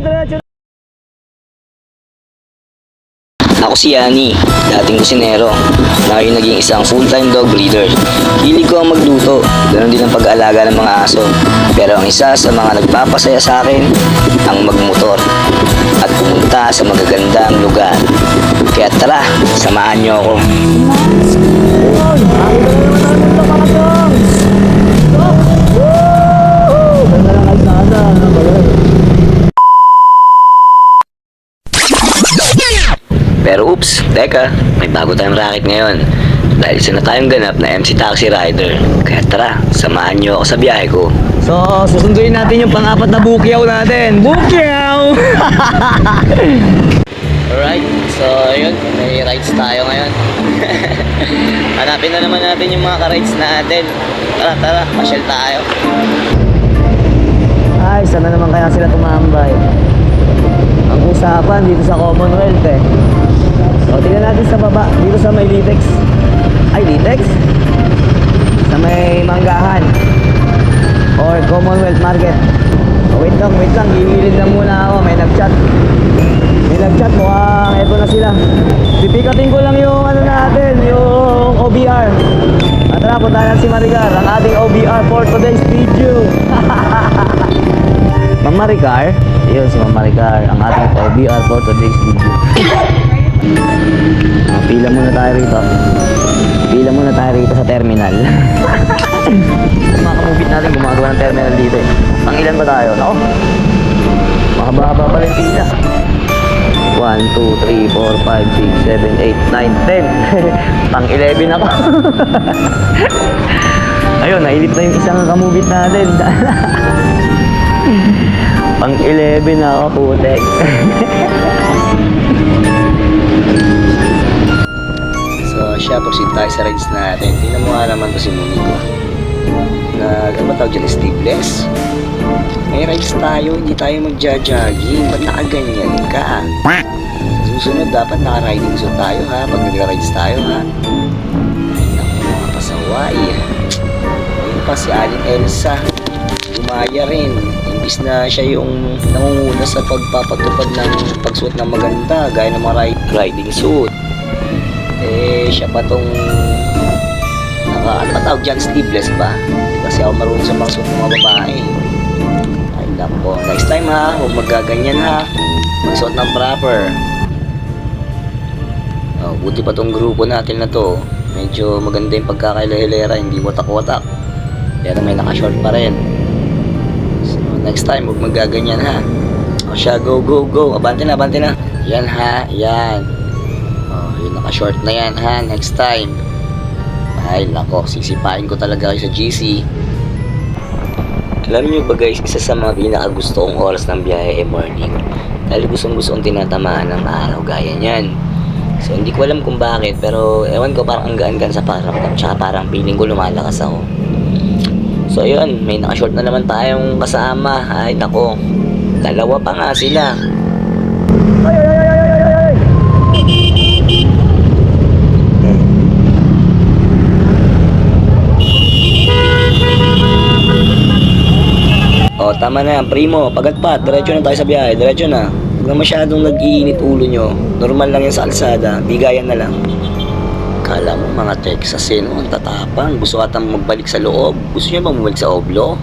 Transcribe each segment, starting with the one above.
diretso. Ako si Yani, dating kusinero, na ngayon naging isang full-time dog breeder. Hilig ko ang magluto, ganoon din ang pag-aalaga ng mga aso. Pero ang isa sa mga nagpapasaya sa akin, ang magmotor at pumunta sa magagandang lugar. Kaya tara, samahan niyo ako. Ayun, nakita na naman namin ito mga tong. Woo! Ganda lang kalsada, ano ba yun? Pero oops, teka, may bago tayong racket ngayon. Dahil isa na tayong ganap na MC Taxi Rider. Kaya tara, samahan niyo ako sa biyahe ko. So, susunduin natin yung pang-apat na bukyaw natin. Bukyaw! Alright, so yun, may rides tayo ngayon. Hanapin na naman natin yung mga ka-rides natin. Tara, tara, pasyal tayo. Ay, sana naman kaya sila tumambay. Ang usapan dito sa Commonwealth eh. So, tingnan natin sa baba, dito sa may Litex. Ay, Litex? Sa may Manggahan. Or Commonwealth Market. So, wait lang, gigilid lang muna ako. May nag-chat, mukhang eto na sila. Pipikatin ko lang yung ano natin, yung OBR. At tara, punta natin si Maricar, ang ating OBR for today's video. Ma'am Maricar, yun si Ma'am Maricar, ang ating OBR for today's video. Pila muna tayo rito sa terminal. Mga kamubit natin gumagawa ng terminal dito eh. Pang ilan ba tayo? Nako, makababa pa rin pila. 1, 2, 3, 4, 5, 6, 7, 8, 9, 10. Pang 11 ako. Ayun, nailip na yung isang kamubit natin. Pang 11 ako, putek. So, siya, proceed tayo sa rides natin. Tingnan mo nga naman to si Monico. Ano ba tawag dyan? Sleeveless? May rides tayo, hindi tayo magja-jogging. Ba't nakaganyan ka? Sa susunod, dapat naka-riding suit tayo ha. Pag nag-rides tayo ha. Ay, naku, mga pasaway. Ayun pa si Aling Elsa. Gumaya rin. Imbis na siya yung nangunguna sa pagpapatupad ng pagsuot ng maganda, gaya ng mga riding suit. Eh, siya pa tong ano ba tawag dyan? Sleeveless ba? Kasi ako marunong sa pagsuot ng mga babae. Ay, nako. Next time ha, huwag magaganyan ha. Magsuot ng proper. Oh, buti pa tong grupo natin na to. Medyo maganda yung pagkakailahilera, hindi watak-watak. Pero may nakashort pa rin. So, next time, huwag magaganyan ha. O siya, go, go, go. Abante na, abante na. Yan ha, yan. Oh, yung nakashort na yan ha, next time. Ay, nako, sisipain ko talaga kayo sa GC. Alam nyo ba guys, isa sa mga pinakagusto kong oras ng biyahe ay morning. Dahil gustong-gusto kong tinatamaan ng araw gaya niyan. So, hindi ko alam kung bakit, pero ewan ko, parang ang gaan-gaan sa pakiramdam. Tsaka parang feeling ko lumalakas ako. So, ayun, may nakashort na naman tayong kasama. Ay, nako, dalawa pa nga sila. Ay, ay, ay, ay, ay, ay, ay. O, tama na yan, primo, pagatpat, diretso na tayo sa biyahe, diretso na. Huwag na masyadong nag-iinit ulo nyo, normal lang yan sa kalsada, bigayan na lang. Kala mo mga Texas eh, no? Ang tatapang, gusto atang magbalik sa loob, gusto nyo bang bumalik sa oblo?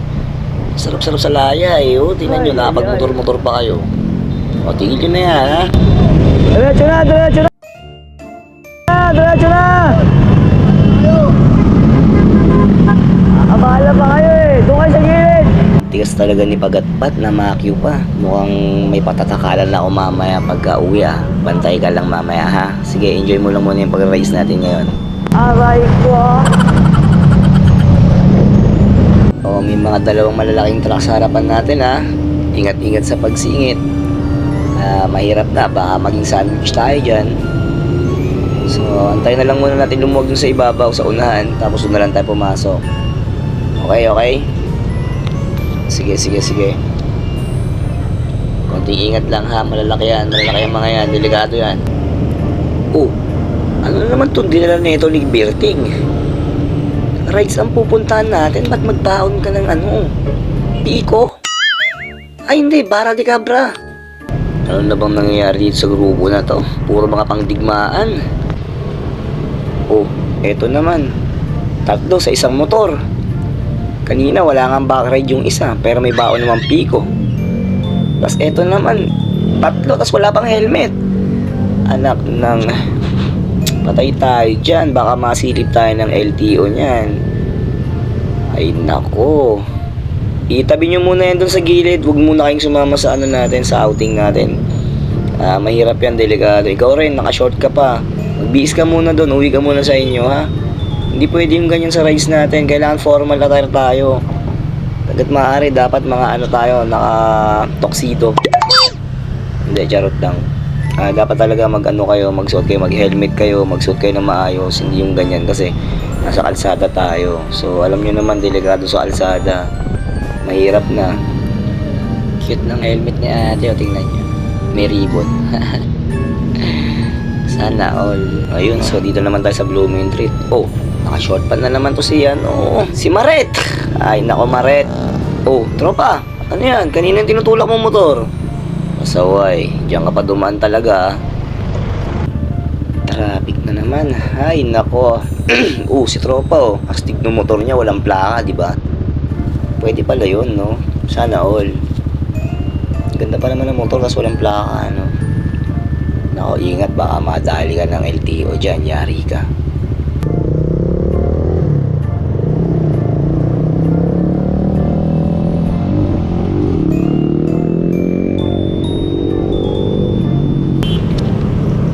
Sarap-sarap sa laya eh, oh. Tingnan nyo, nakapag-motor-motor pa kayo. O, tigil nyo na yan, ha? Diretso na, diretso na! Diretso na! Abala pa kayo eh, doon kayo sa gilid! Tigas talaga ni Pagatpat na makyu pa. Mukhang may patatakalan na ako mamaya pagka uwi ah. Bantay ka lang mamaya ha. Sige, enjoy mo lang muna yung pag-race natin ngayon. Aray ko ah! O, may mga dalawang malalaking truck sa harapan natin ha. Ingat-ingat sa pagsingit. Mahirap na, baka maging sandwich tayo dyan. So, antay na lang muna natin lumuwag dun sa ibabaw sa unahan. Tapos doon na lang tayo pumasok. Okay, okay? Sige, sige, sige. Konting ingat lang ha, malalaki yan mga yan, delikado yan. Oh, ano naman itong dinala nito ni Berting? Rides ang pupuntahan natin, ba't magbaon ka ng ano? Pico? Ay hindi, Barra de Cabra. Ano na bang nangyayari dito sa grupo na to? Puro mga pangdigmaan. Oh, eto naman. 3 sa isang motor. Kanina wala nga backride yung isa, pero may baon naman piko. Tapos eto naman, 3, tapos wala pang helmet. Anak ng... Patay tayo dyan, baka masilip tayo ng LTO niyan. Ay nako. Itabi nyo muna yan dun sa gilid. Huwag muna kayong sumama sa ano natin, sa outing natin. Mahirap yan, delikado. Ikaw rin, nakashort ka pa. Magbihis ka muna dun, uwi ka muna sa inyo, ha? Hindi pwede yung ganyan sa rides natin. Kailangan formal attire tayo. Hanggat maaari, dapat mga ano tayo, naka-tuxedo. Hindi, charot lang. Dapat talaga mag-ano kayo, magsuot kayo, mag-helmet kayo, magsuot kayo ng maayos. Hindi yung ganyan kasi nasa kalsada tayo. So, alam nyo naman, delikado sa kalsada. Mahirap na. Cute ng helmet ni ate, o tingnan nyo. May ribbon. Sana all. Ayun, so dito naman tayo sa Blooming Street. Oh, naka-short pa na naman to siya. Oh, si Maret. Ay, nako Maret. Oh, tropa. Ano yan? Kanina yung tinutulak mong motor. Pasaway. Diyan ka pa dumaan talaga. Traffic na naman. Ay, nako. Si tropa, oh. Astig ng motor niya, walang plaka, di ba? Pwede pala yun, no? Sana all. Ganda pa naman ng motor kasi walang plaka, no? Nako, ingat, baka madali ka ng LTO dyan, yari ka.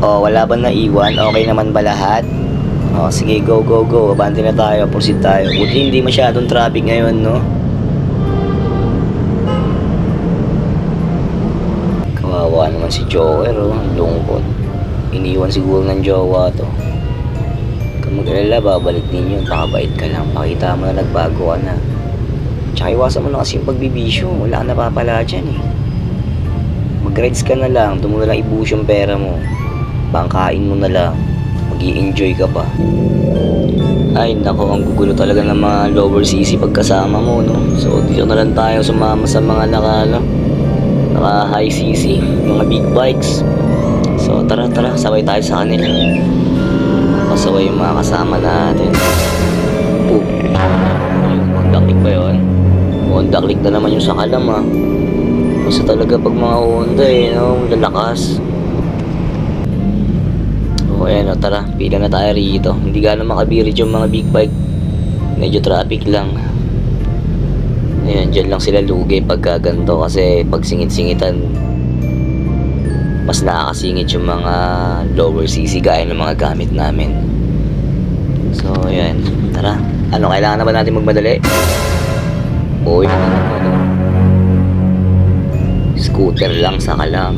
Oh, wala ba naiwan? Okay naman ba lahat? Oh, sige, go, go, go. Abante na tayo, proceed tayo. Buti hindi masyadong traffic ngayon, no? Kawawa naman si Joker, oh. Ang lungkot. Iniwan siguro ng jowa to. Kung mag-alala, babalik ninyo. Nakabait ka lang. Pakita mo na nagbago ka na. Tsaka iwasan mo na kasi yung pagbibisyo. Wala ka napapala dyan, eh. Mag-rides ka na lang. Doon mo na lang ibuhos yung pera mo. Bangkain mo na lang. Mag-i-enjoy ka pa. Ay, nako, ang gugulo talaga ng mga lower CC pagkasama mo, no? So, dito na lang tayo sumama sa mga naka high CC, mga big bikes. So, tara, sabay tayo sa kanila. Pasaway yung mga kasama natin. Oh, Honda Click ba yun? Honda Click na naman yung sakalam, ha? Basta talaga pag mga Honda, no? Lalakas. O ayan, o, tara, pila na tayo rito. Hindi gano'n makabirit yung mga big bike. Medyo traffic lang. Ayan, dyan lang sila lugi pagka ganito. Kasi pag singit-singitan, mas nakakasingit yung mga lower CC gaya ng mga gamit namin. So ayan, tara. Ano, kailangan na ba natin magmadali? Uy, ano? Scooter lang, saka lang.